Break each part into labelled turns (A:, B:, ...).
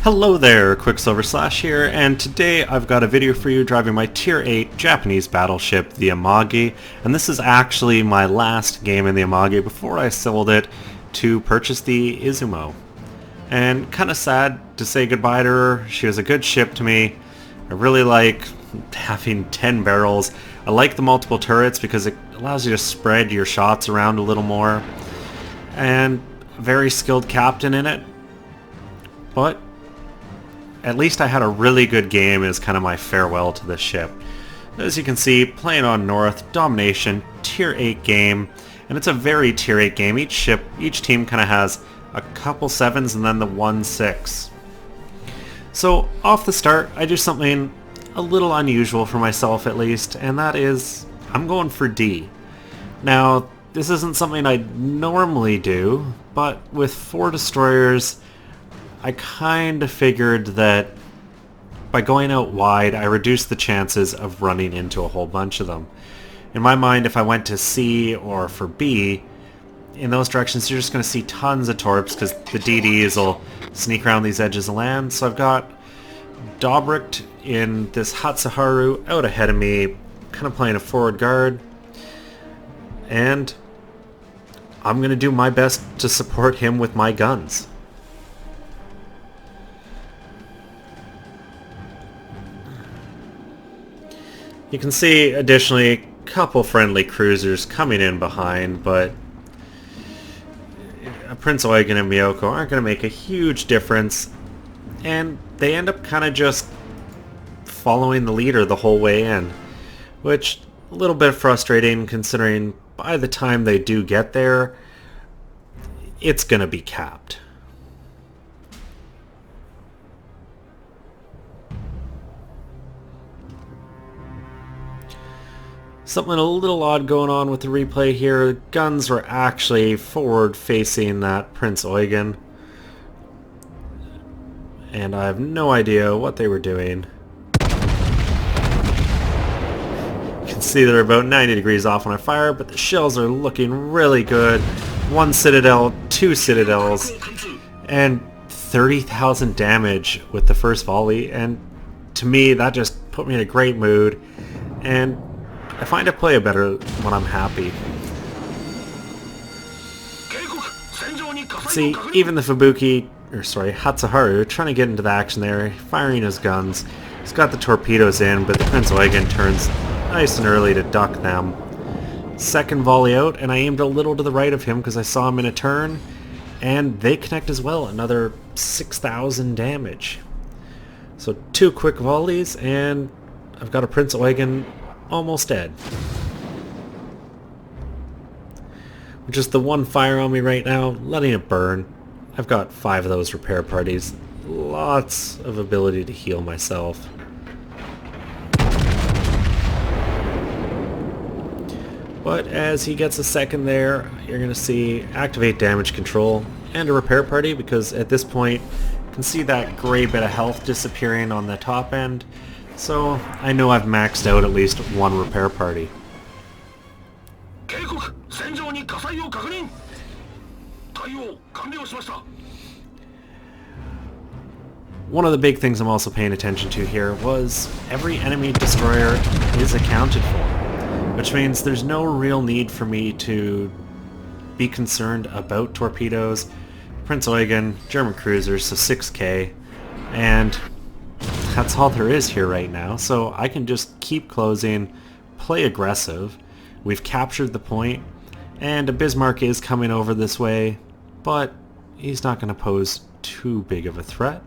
A: Hello there, Qckslvrslash here, and today I've got a video for you driving my Tier 8 Japanese battleship, the Amagi, and this is actually my last game in the Amagi before I sold it to purchase the Izumo. And kind of sad to say goodbye to her. She was a good ship to me. I really like having 10 barrels. I like the multiple turrets because it allows you to spread your shots around a little more. And a very skilled captain in it. But at least I had a really good game as kind of my farewell to this ship. As you can see, playing on North, domination, Tier 8 game, and it's a very Tier 8 game. Each team kind of has a couple 7s and then the 1-6. So off the start, I do something a little unusual for myself at least, and that is, I'm going for D. Now, this isn't something I normally do, but with 4 destroyers, I kind of figured that by going out wide, I reduced the chances of running into a whole bunch of them. In my mind, if I went to C or for B, in those directions you're just going to see tons of torps because the DDs will sneak around these edges of land. So I've got Dobrik in this Hatsuharu out ahead of me, kind of playing a forward guard. And I'm going to do my best to support him with my guns. You can see, additionally, a couple friendly cruisers coming in behind, but Prince Eugen and Miyoko aren't going to make a huge difference, and they end up kind of just following the leader the whole way in, which a little bit frustrating considering by the time they do get there, it's going to be capped. Something a little odd going on with the replay here. The guns were actually forward facing that Prince Eugen. And I have no idea what they were doing. You can see they're about 90 degrees off when I fire, but the shells are looking really good. 1 citadel, 2 citadels, and 30,000 damage with the first volley. And to me, that just put me in a great mood. And I find I play better when I'm happy. See, even the Hatsuharu, trying to get into the action there, firing his guns. He's got the torpedoes in, but the Prince Eugen turns nice and early to duck them. Second volley out, and I aimed a little to the right of him because I saw him in a turn, and they connect as well, another 6,000 damage. So 2 quick volleys, and I've got a Prince Eugen almost dead. Just the 1 fire on me right now, letting it burn. I've got 5 of those repair parties. Lots of ability to heal myself. But as he gets a second there, you're going to see activate damage control and a repair party, because at this point you can see that gray bit of health disappearing on the top end. So I know I've maxed out at least 1 repair party. One of the big things I'm also paying attention to here was every enemy destroyer is accounted for, which means there's no real need for me to be concerned about torpedoes. Prince Eugen, German cruisers, so 6k, and that's all there is here right now, so I can just keep closing, play aggressive. We've captured the point, and a Bismarck is coming over this way, but he's not going to pose too big of a threat.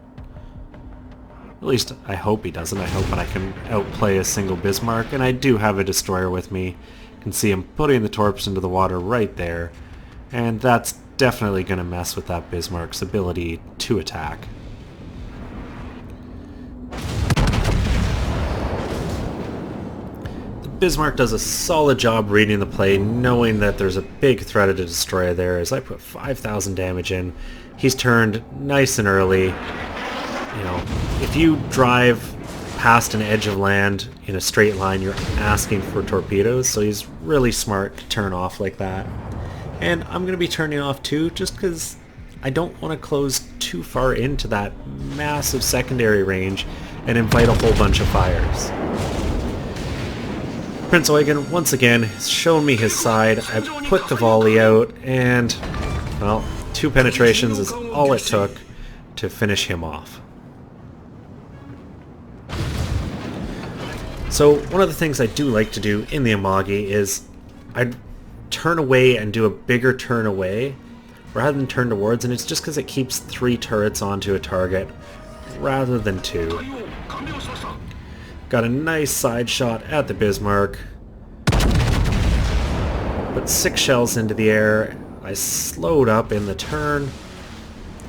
A: At least I hope he doesn't. I hope that I can outplay a single Bismarck, and I do have a destroyer with me. You can see him putting the torps into the water right there, and that's definitely going to mess with that Bismarck's ability to attack. Bismarck does a solid job reading the play, knowing that there's a big threat of a destroyer there. As I put 5,000 damage in, he's turned nice and early. You know, if you drive past an edge of land in a straight line, you're asking for torpedoes, so he's really smart to turn off like that. And I'm going to be turning off too, just because I don't want to close too far into that massive secondary range and invite a whole bunch of fires. Prince Eugen, once again, has shown me his side. I put the volley out, and, well, 2 penetrations is all it took to finish him off. So one of the things I do like to do in the Amagi is I'd turn away and do a bigger turn away rather than turn towards, and it's just because it keeps 3 turrets onto a target rather than 2. Got a nice side shot at the Bismarck. Put 6 shells into the air. I slowed up in the turn.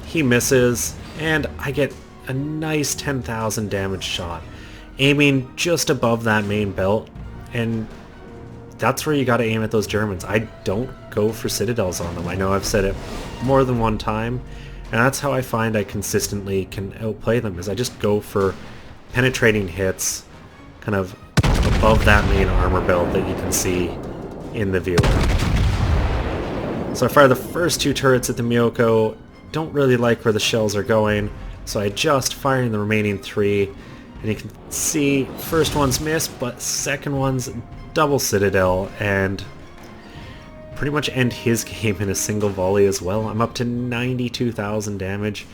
A: He misses, and I get a nice 10,000 damage shot, aiming just above that main belt, and that's where you gotta aim at those Germans. I don't go for citadels on them. I know I've said it more than one time, and that's how I find I consistently can outplay them, is I just go for penetrating hits kind of above that main armor belt that you can see in the viewer. So I fire the first 2 turrets at the Miyoko, don't really like where the shells are going, so I adjust, firing the remaining 3, and you can see first one's missed, but second one's double citadel, and pretty much end his game in a single volley as well. I'm up to 92,000 damage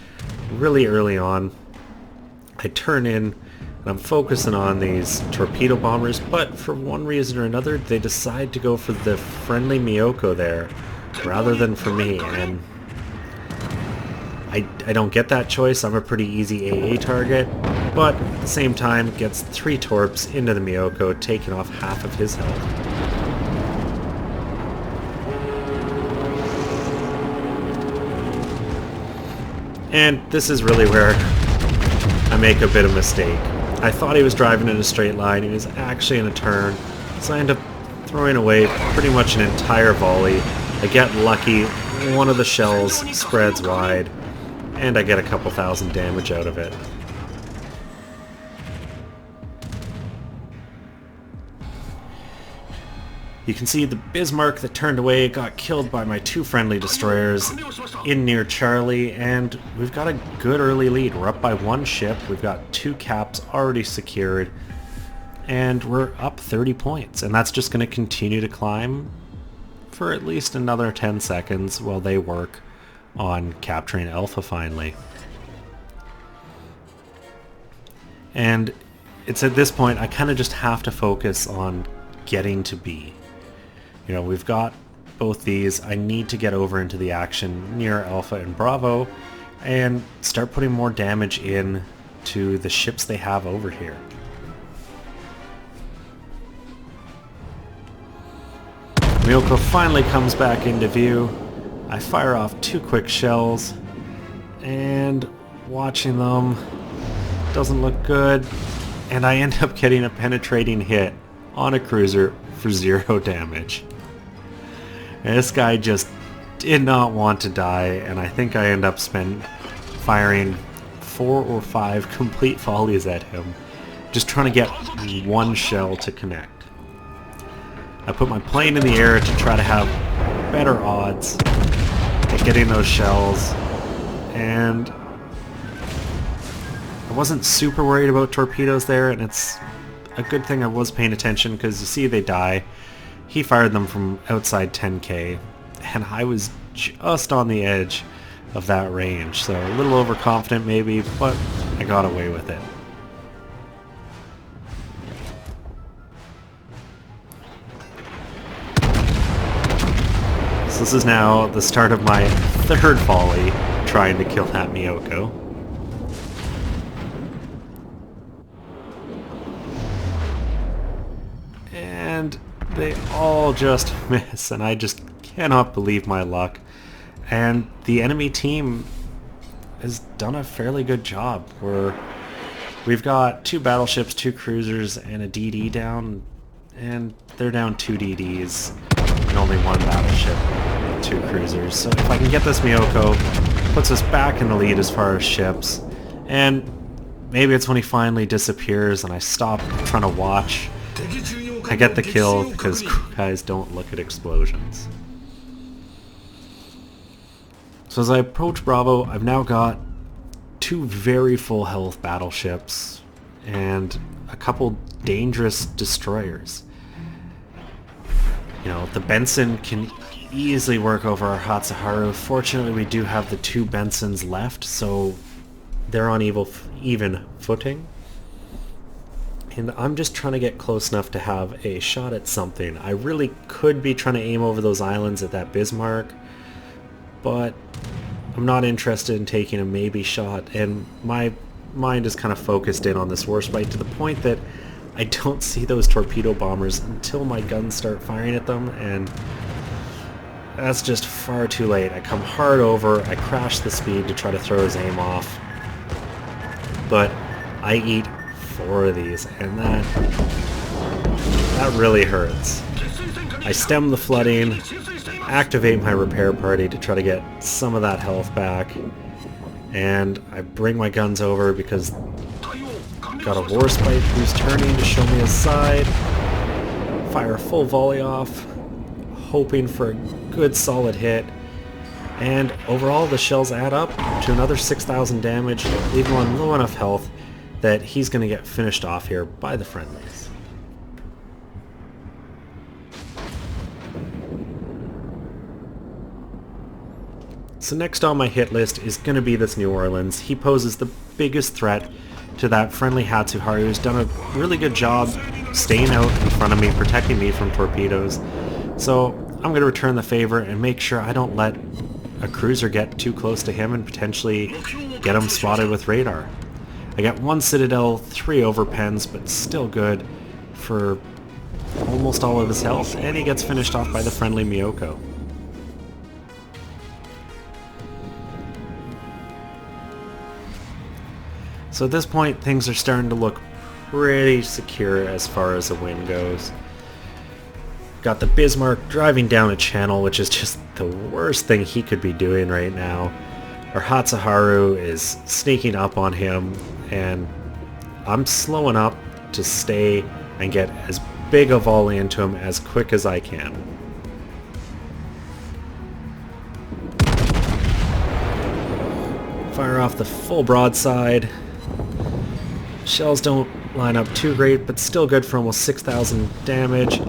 A: really early on. I turn in, and I'm focusing on these torpedo bombers, but for one reason or another, they decide to go for the friendly Miyoko there, rather than for me, and I don't get that choice. I'm a pretty easy AA target, but at the same time gets 3 torps into the Miyoko, taking off half of his health. And this is really where I make a bit of a mistake. I thought he was driving in a straight line, he was actually in a turn, so I end up throwing away pretty much an entire volley. I get lucky, one of the shells spreads wide, and I get a couple thousand damage out of it. You can see the Bismarck that turned away got killed by my 2 friendly destroyers in near Charlie, and we've got a good early lead. We're up by 1 ship, we've got 2 caps already secured, and we're up 30 points, and that's just going to continue to climb for at least another 10 seconds while they work on capturing Alpha finally. And it's at this point I kind of just have to focus on getting to B. You know, we've got both these. I need to get over into the action near Alpha and Bravo and start putting more damage in to the ships they have over here. Miyoko finally comes back into view. I fire off 2 quick shells, and watching them doesn't look good, and I end up getting a penetrating hit on a cruiser for 0 damage. And this guy just did not want to die, and I think I end up firing 4 or 5 complete volleys at him, just trying to get 1 shell to connect. I put my plane in the air to try to have better odds at getting those shells, and I wasn't super worried about torpedoes there, and it's a good thing I was paying attention, because you see they die. He fired them from outside 10k, and I was just on the edge of that range, so a little overconfident maybe, but I got away with it. So this is now the start of my 3rd volley trying to kill that Miyoko. And they all just miss, and I just cannot believe my luck. And the enemy team has done a fairly good job. We've got 2 battleships, 2 cruisers, and a DD down, and they're down 2 DDs and only 1 battleship and 2 cruisers. So if I can get this Miyoko, puts us back in the lead as far as ships, and maybe it's when he finally disappears and I stop trying to watch. I get the kill because guys don't look at explosions. So as I approach Bravo, I've now got 2 very full health battleships and a couple dangerous destroyers. You know, the Benson can easily work over our Hatsuharu. Fortunately, we do have the 2 Bensons left, so they're on even footing. And I'm just trying to get close enough to have a shot at something. I really could be trying to aim over those islands at that Bismarck, but I'm not interested in taking a maybe shot, and my mind is kind of focused in on this Warspite to the point that I don't see those torpedo bombers until my guns start firing at them, and that's just far too late. I come hard over, I crash the speed to try to throw his aim off, but I eat 4 of these, and that really hurts. I stem the flooding, activate my repair party to try to get some of that health back, and I bring my guns over because I've got a Warspite who's turning to show me his side, fire a full volley off, hoping for a good solid hit, and overall the shells add up to another 6,000 damage, leaving him on low enough health that he's going to get finished off here by the friendlies. So next on my hit list is going to be this New Orleans. He poses the biggest threat to that friendly Hatsuharu, who's done a really good job staying out in front of me, protecting me from torpedoes. So I'm going to return the favor and make sure I don't let a cruiser get too close to him and potentially get him spotted with radar. I got 1 Citadel, 3 overpens, but still good for almost all of his health, and he gets finished off by the friendly Miyoko. So at this point, things are starting to look pretty secure as far as the win goes. Got the Bismarck driving down a channel, which is just the worst thing he could be doing right now. Our Hatsuharu is sneaking up on him, and I'm slowing up to stay and get as big a volley into him as quick as I can. Fire off the full broadside. Shells don't line up too great, but still good for almost 6,000 damage.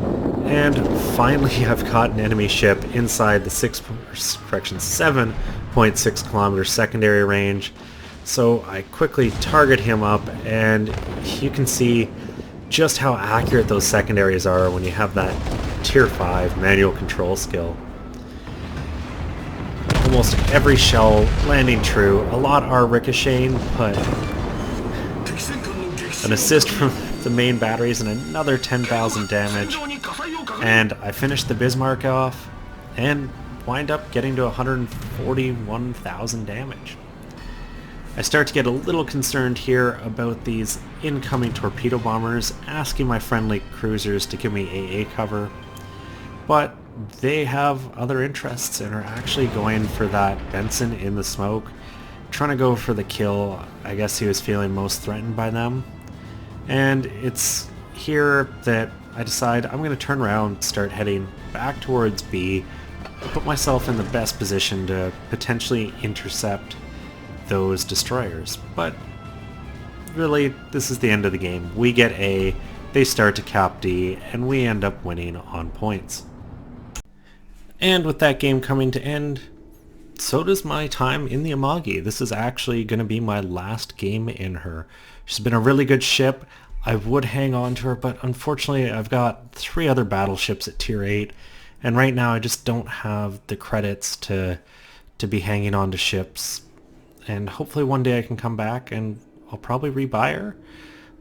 A: And finally I've got an enemy ship inside the 7.6 kilometer secondary range. So I quickly target him up, and you can see just how accurate those secondaries are when you have that tier 5 manual control skill. Almost every shell landing true. A lot are ricocheting, but an assist from the main batteries and another 10,000 damage. And I finished the Bismarck off and wind up getting to 141,000 damage. I start to get a little concerned here about these incoming torpedo bombers, asking my friendly cruisers to give me AA cover, but they have other interests and are actually going for that Benson in the smoke, trying to go for the kill. I guess he was feeling most threatened by them, and it's here that I decide I'm going to turn around, start heading back towards B, put myself in the best position to potentially intercept those destroyers. But really, this is the end of the game. We get A, they start to cap D, and we end up winning on points. And with that game coming to end, so does my time in the Amagi. This is actually going to be my last game in her. She's been a really good ship. I would hang on to her, but unfortunately I've got 3 other battleships at tier 8, and right now I just don't have the credits to be hanging on to ships. And hopefully one day I can come back and I'll probably rebuy her.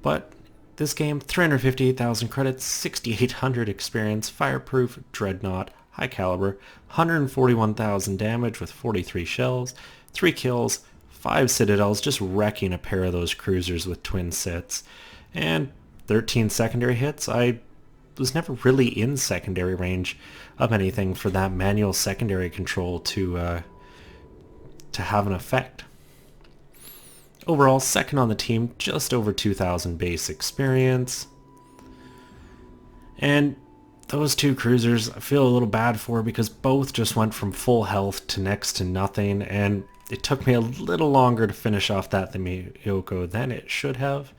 A: But this game, 358,000 credits, 6,800 experience, fireproof, dreadnought, high caliber, 141,000 damage with 43 shells, 3 kills, 5 citadels, just wrecking a pair of those cruisers with twin sits, and 13 secondary hits. I was never really in secondary range of anything for that manual secondary control to have an effect. Overall, second on the team, just over 2,000 base experience. And those two cruisers I feel a little bad for because both just went from full health to next to nothing, and it took me a little longer to finish off that Miyoko than it should have.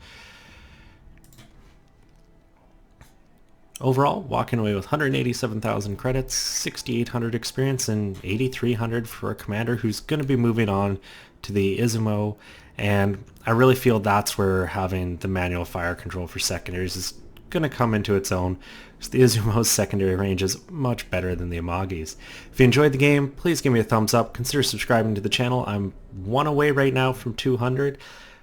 A: Overall, walking away with 187,000 credits, 6,800 experience, and 8,300 for a commander who's going to be moving on to the Izumo, and I really feel that's where having the manual fire control for secondaries is going to come into its own. So the Izumo's secondary range is much better than the Amagi's. If you enjoyed the game, please give me a thumbs up. Consider subscribing to the channel. I'm 1 away right now from 200.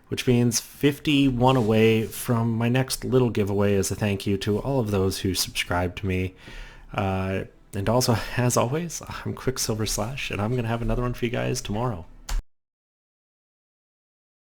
A: Which means 51 away from my next little giveaway as a thank you to all of those who subscribe to me. And also, as always, I'm Qckslvrslash, and I'm going to have another one for you guys tomorrow.